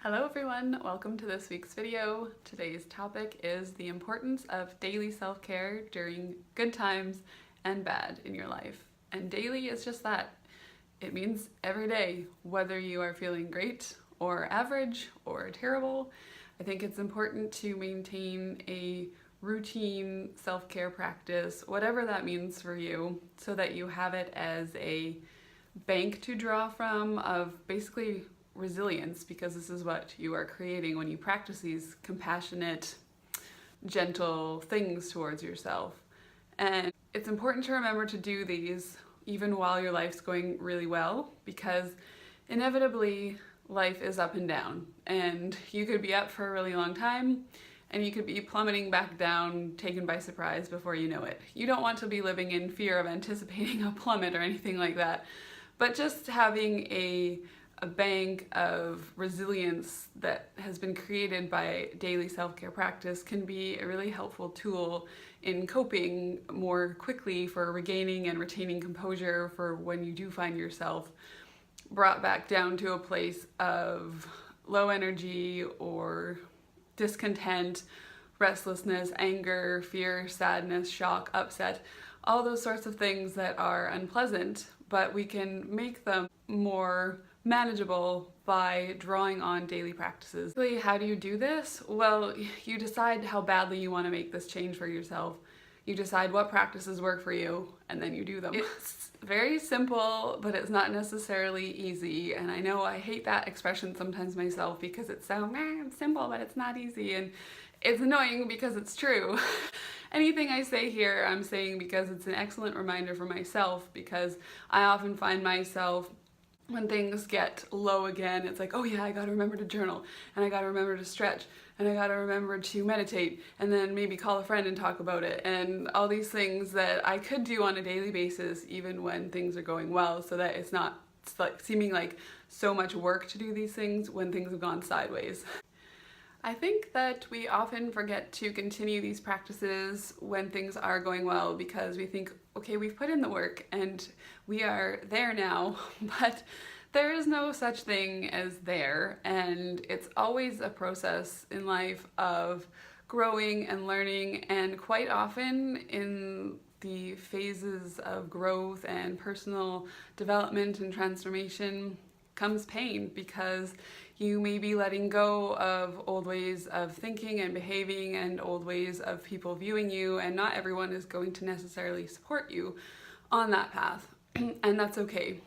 Hello everyone, welcome to this week's video. Today's topic is the importance of daily self-care during good times and bad in your life. And daily is just that. It means every day, whether you are feeling great or average or terrible. I think it's important to maintain a routine self-care practice, whatever that means for you, so that you have it as a bank to draw from of basically resilience, because this is what you are creating when you practice these compassionate, gentle things towards yourself. And it's important to remember to do these even while your life's going really well, because inevitably life is up and down, and you could be up for a really long time and you could be plummeting back down, taken by surprise before you know it. You don't want to be living in fear of anticipating a plummet or anything like that, but just having a bank of resilience that has been created by daily self-care practice can be a really helpful tool in coping more quickly, for regaining and retaining composure for when you do find yourself brought back down to a place of low energy or discontent, restlessness, anger, fear, sadness, shock, upset, all those sorts of things that are unpleasant, but we can make them more manageable by drawing on daily practices. How do you do this? Well, you decide how badly you want to make this change for yourself. You decide what practices work for you, and then you do them. It's very simple, but it's not necessarily easy. And I know I hate that expression sometimes myself, because it sounds simple, but it's not easy. And it's annoying because it's true. Anything I say here, I'm saying because it's an excellent reminder for myself, because I often find myself, when things get low again, it's like, oh yeah, I gotta remember to journal, and I gotta remember to stretch, and I gotta remember to meditate, and then maybe call a friend and talk about it, and all these things that I could do on a daily basis even when things are going well, so that it's not like seeming like so much work to do these things when things have gone sideways. I think that we often forget to continue these practices when things are going well, because we think, okay, we've put in the work and we are there now, but there is no such thing as there, and it's always a process in life of growing and learning, and quite often in the phases of growth and personal development and transformation comes pain, because you may be letting go of old ways of thinking and behaving and old ways of people viewing you, and not everyone is going to necessarily support you on that path, and that's okay.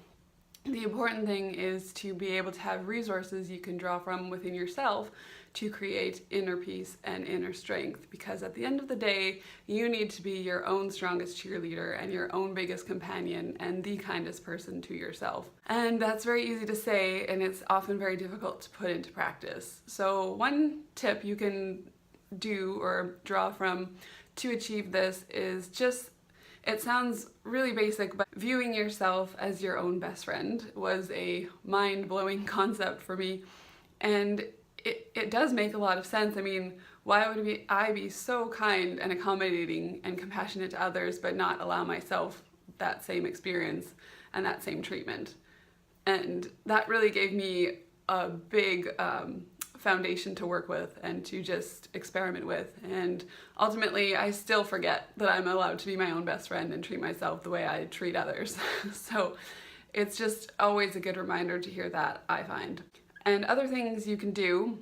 The important thing is to be able to have resources you can draw from within yourself to create inner peace and inner strength, because at the end of the day, you need to be your own strongest cheerleader and your own biggest companion and the kindest person to yourself. And that's very easy to say, and it's often very difficult to put into practice. So one tip you can do or draw from to achieve this is just, it sounds really basic, but viewing yourself as your own best friend was a mind-blowing concept for me, and it does make a lot of sense. I mean, why would I be so kind and accommodating and compassionate to others but not allow myself that same experience and that same treatment? And that really gave me a big foundation to work with and to just experiment with. And ultimately, I still forget that I'm allowed to be my own best friend and treat myself the way I treat others. So it's just always a good reminder to hear that, I find. And other things you can do,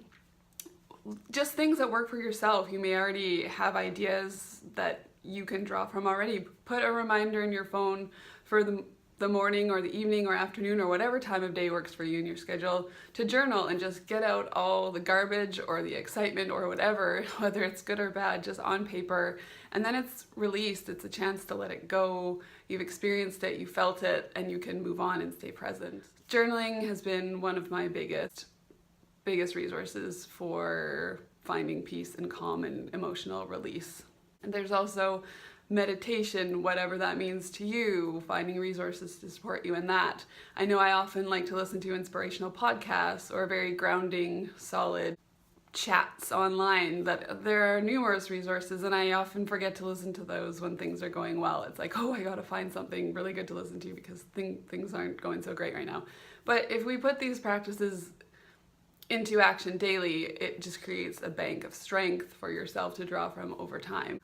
just things that work for yourself. You may already have ideas that you can draw from already. Put a reminder in your phone for the morning or the evening or afternoon or whatever time of day works for you in your schedule to journal and just get out all the garbage or the excitement or whatever, whether it's good or bad, just on paper. And then it's released. It's a chance to let it go. You've experienced it, you felt it, and you can move on and stay present. Journaling has been one of my biggest resources for finding peace and calm and emotional release. And there's also meditation, whatever that means to you, finding resources to support you in that. I know I often like to listen to inspirational podcasts or very grounding, solid chats online, that there are numerous resources, and I often forget to listen to those when things are going well. It's like, oh, I gotta find something really good to listen to because things aren't going so great right now. But if we put these practices into action daily, it just creates a bank of strength for yourself to draw from over time.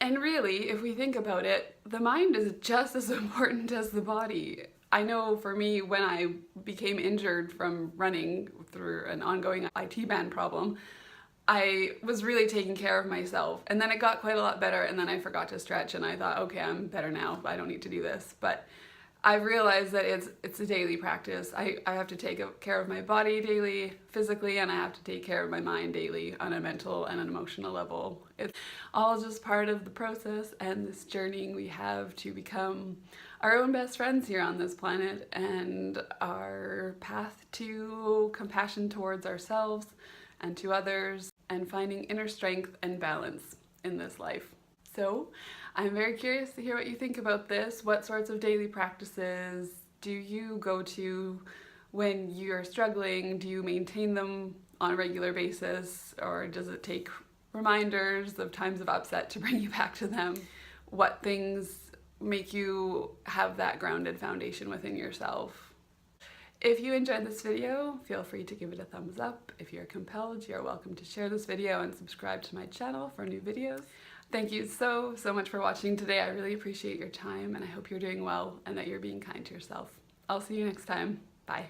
And really, if we think about it, the mind is just as important as the body. I know for me, when I became injured from running through an ongoing IT band problem, I was really taking care of myself, and then it got quite a lot better, and then I forgot to stretch, and I thought, okay, I'm better now, I don't need to do this. But I realized that it's a daily practice. I have to take care of my body daily, physically, and I have to take care of my mind daily on a mental and an emotional level. It's all just part of the process and this journey we have to become our own best friends here on this planet, and our path to compassion towards ourselves and to others, and finding inner strength and balance in this life. So I'm very curious to hear what you think about this. What sorts of daily practices do you go to when you're struggling? Do you maintain them on a regular basis, or does it take reminders of times of upset to bring you back to them? What things make you have that grounded foundation within yourself? If you enjoyed this video, feel free to give it a thumbs up. If you're compelled, you're welcome to share this video and subscribe to my channel for new videos. Thank you so much for watching today. I really appreciate your time, and I hope you're doing well and that you're being kind to yourself. I'll see you next time. Bye.